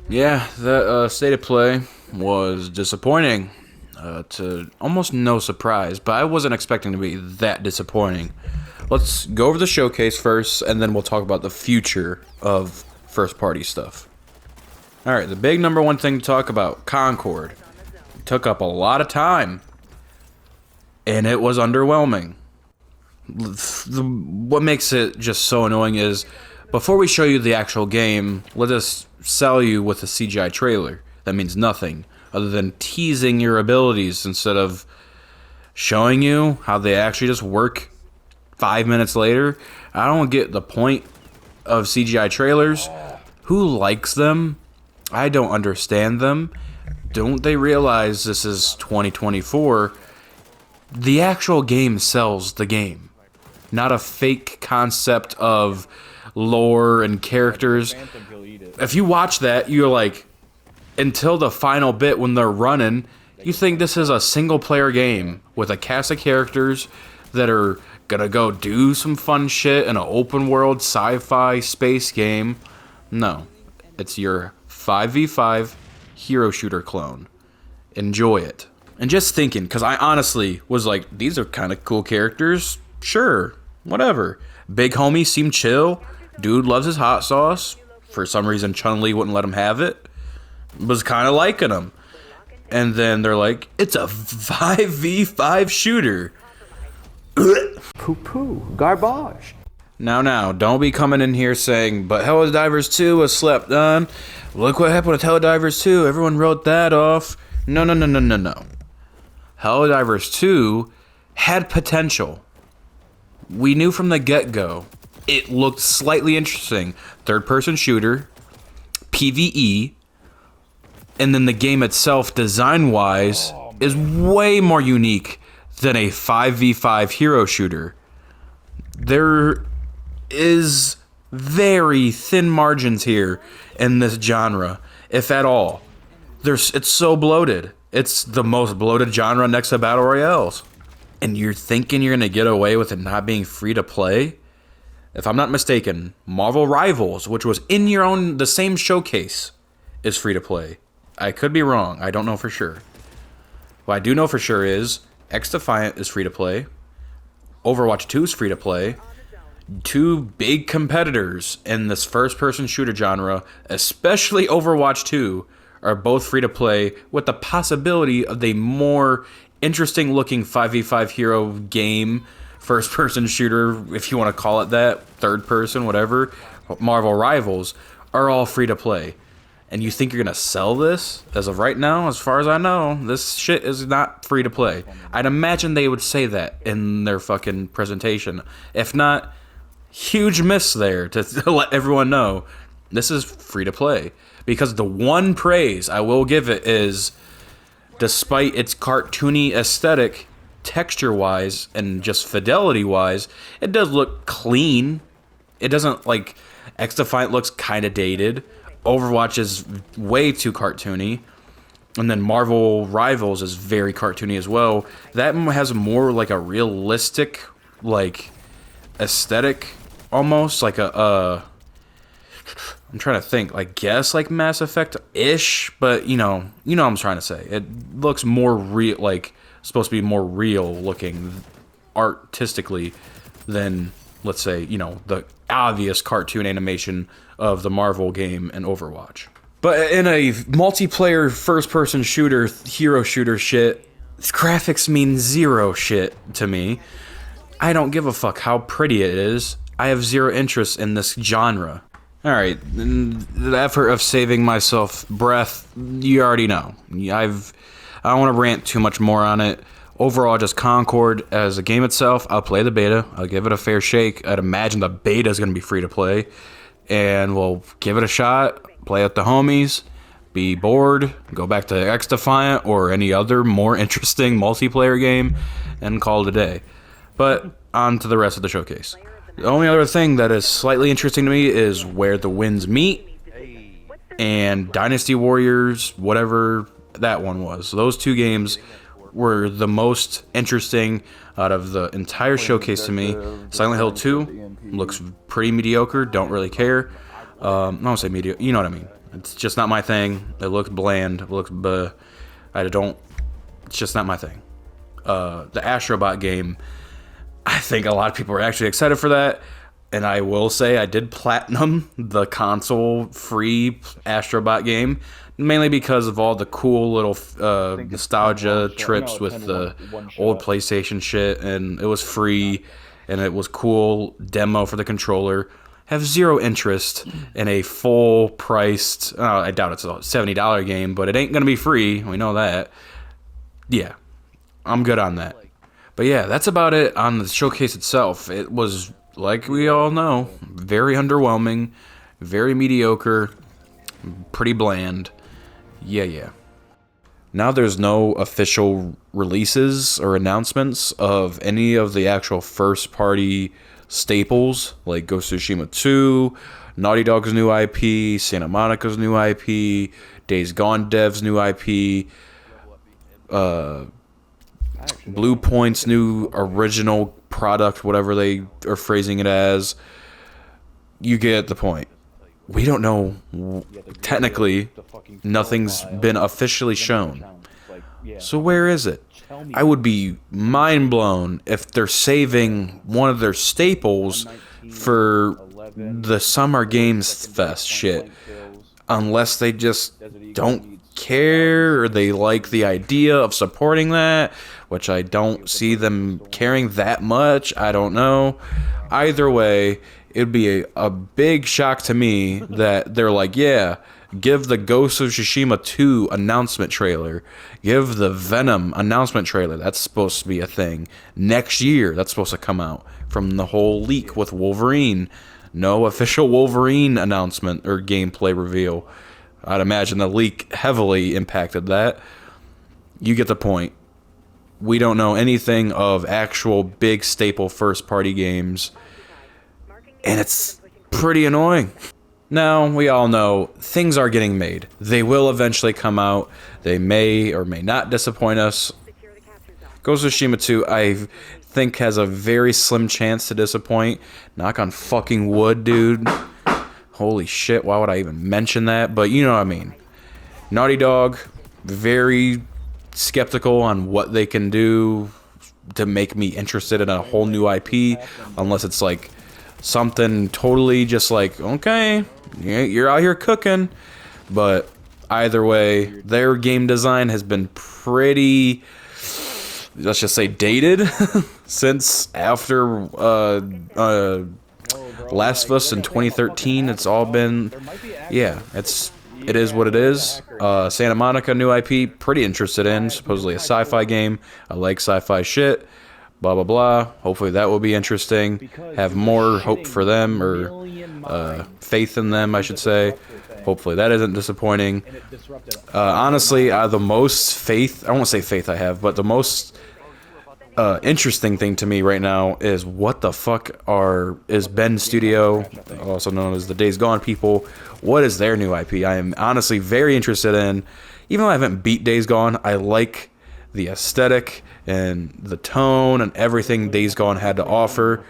Yeah, that state of play was disappointing. To almost no surprise, but I wasn't expecting to be that disappointing. Let's go over the showcase first, and then we'll talk about the future of first party stuff. Alright, the big number one thing to talk about Concord. It took up a lot of time, and it was underwhelming. What makes it just so annoying is before we show you the actual game, let us sell you with a CGI trailer that means nothing other than teasing your abilities instead of showing you how they actually just work 5 minutes later. I don't get the point of CGI trailers. Who likes them? I don't understand them. Don't they realize this is 2024? The actual game sells the game, not a fake concept of lore and characters. If you watch that, you're like, until the final bit when they're running, you think this is a single player game with a cast of characters that are gonna go do some fun shit in an open world sci-fi space game. No, it's your 5v5 hero shooter clone. Enjoy it. And just thinking, because I honestly was like, these are kind of cool characters. Sure, whatever. Big homie seemed chill. Dude loves his hot sauce. For some reason, Chun-Li wouldn't let him have it. Was kind of liking him. And then they're like, it's a 5v5 shooter. Poo-poo. Garbage. Now, don't be coming in here saying, but Helldivers 2 was slept on. Look what happened with Helldivers 2. Everyone wrote that off. No. Helldivers 2 had potential. We knew from the get-go. It looked slightly interesting. Third-person shooter, PvE, and then the game itself, design-wise, is way more unique than a 5v5 hero shooter. There is very thin margins here in this genre, if at all. It's so bloated. It's the most bloated genre next to Battle Royales. And you're thinking you're going to get away with it not being free to play? If I'm not mistaken, Marvel Rivals, which was in the same showcase, is free to play. I could be wrong. I don't know for sure. What I do know for sure is XDefiant is free to play. Overwatch 2 is free to play. Two big competitors in this first-person shooter genre, especially Overwatch 2, are both free to play with the possibility of a more interesting looking 5v5 hero game, first-person shooter, if you want to call it that, third-person, whatever. Marvel Rivals are all free to play. And you think you're going to sell this? As of right now, as far as I know, this shit is not free to play. I'd imagine they would say that in their fucking presentation. If not, huge miss there to let everyone know this is free to play. Because the one praise I will give it is, despite its cartoony aesthetic, texture-wise and just fidelity-wise, it does look clean. It doesn't, like, XDefiant looks kind of dated. Overwatch is way too cartoony. And then Marvel Rivals is very cartoony as well. That has more like a realistic, like, aesthetic, almost like I'm trying to think, like, guess like Mass Effect-ish, but you know what I'm trying to say. It looks more real, like, supposed to be more real looking artistically than, let's say, the obvious cartoon animation of the Marvel game and Overwatch. But in a multiplayer first-person shooter, hero shooter shit, graphics mean zero shit to me. I don't give a fuck how pretty it is. I have zero interest in this genre. Alright, the effort of saving myself breath, you already know. I don't want to rant too much more on it. Overall, just Concord as a game itself, I'll play the beta. I'll give it a fair shake. I'd imagine the beta is going to be free to play. And we'll give it a shot, play with the homies, be bored, go back to XDefiant or any other more interesting multiplayer game, and call it a day. But on to the rest of the showcase. The only other thing that is slightly interesting to me is Where the Winds Meet and Dynasty Warriors, whatever that one was. Those two games were the most interesting out of the entire showcase to me. Silent Hill 2 looks pretty mediocre, don't really care. I don't say mediocre, you know what I mean. It's just not my thing. It looks bland. It looks, I don't. It's just not my thing. The Astrobot game, I think a lot of people are actually excited for that. And I will say I did platinum the console-free Astrobot game, mainly because of all the cool little nostalgia trips with the old PlayStation shit, and it was free, and it was cool demo for the controller. Have zero interest in a full-priced, I doubt it's a $70 game, but it ain't going to be free. We know that. Yeah, I'm good on that. But yeah, that's about it on the showcase itself. It was, like we all know, very underwhelming, very mediocre, pretty bland. Yeah. Now there's no official releases or announcements of any of the actual first-party staples, like Ghost of Tsushima 2, Naughty Dog's new IP, Santa Monica's new IP, Days Gone dev's new IP, Blue Point's new original product, whatever they are phrasing it as. You get the point. We don't know. Technically, nothing's been officially shown. So where is it? I would be mind blown if they're saving one of their staples for the Summer Games Fest shit. Unless they just don't care or they like the idea of supporting that, which I don't see them caring that much. I don't know. Either way, it'd be a big shock to me that they're like, yeah, give the Ghost of Tsushima 2 announcement trailer. Give the Venom announcement trailer. That's supposed to be a thing. Next year, that's supposed to come out from the whole leak with Wolverine. No official Wolverine announcement or gameplay reveal. I'd imagine the leak heavily impacted that. You get the point. We don't know anything of actual big staple first-party games. And it's pretty annoying. Now, we all know things are getting made. They will eventually come out. They may or may not disappoint us. Ghost of Tsushima 2, I think, has a very slim chance to disappoint. Knock on fucking wood, dude. Holy shit, why would I even mention that? But you know what I mean. Naughty Dog, very skeptical on what they can do to make me interested in a whole new IP, unless it's like something totally just like, okay, you're out here cooking. But either way, their game design has been pretty, let's just say, dated since after Last of Us in 2013. It's all been, yeah, it is what it is. Santa Monica new IP, pretty interested in. Supposedly a sci-fi game. I like sci-fi shit. Blah, blah, blah. Hopefully that will be interesting. Have more hope for them, or faith in them, I should say. Hopefully that isn't disappointing. Honestly, the most faith, I won't say faith I have, but the most interesting thing to me right now is what the fuck is Bend Studio, also known as the Days Gone people, what is their new IP? I am honestly very interested in. Even though I haven't beat Days Gone, I like the aesthetic and the tone and everything Days Gone had to offer.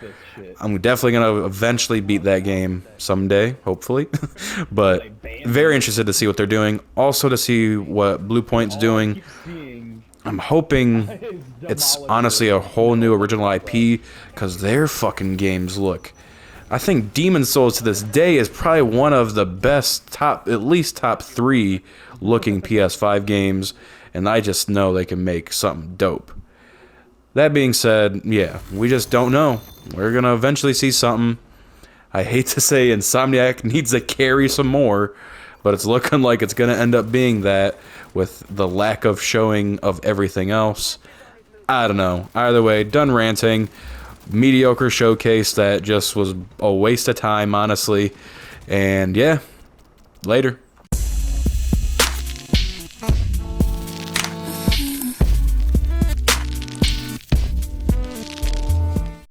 I'm definitely going to eventually beat that game someday, hopefully. But very interested to see what they're doing. Also to see what Blue Point's doing. I'm hoping it's honestly a whole new original IP, because their fucking games look... I think Demon's Souls to this day is probably one of the best at least top 3 looking PS5 games, and I just know they can make something dope. That being said, yeah, we just don't know. We're going to eventually see something. I hate to say Insomniac needs to carry some more, but it's looking like it's going to end up being that with the lack of showing of everything else. I don't know. Either way, done ranting. Mediocre showcase that just was a waste of time, honestly. And yeah, later.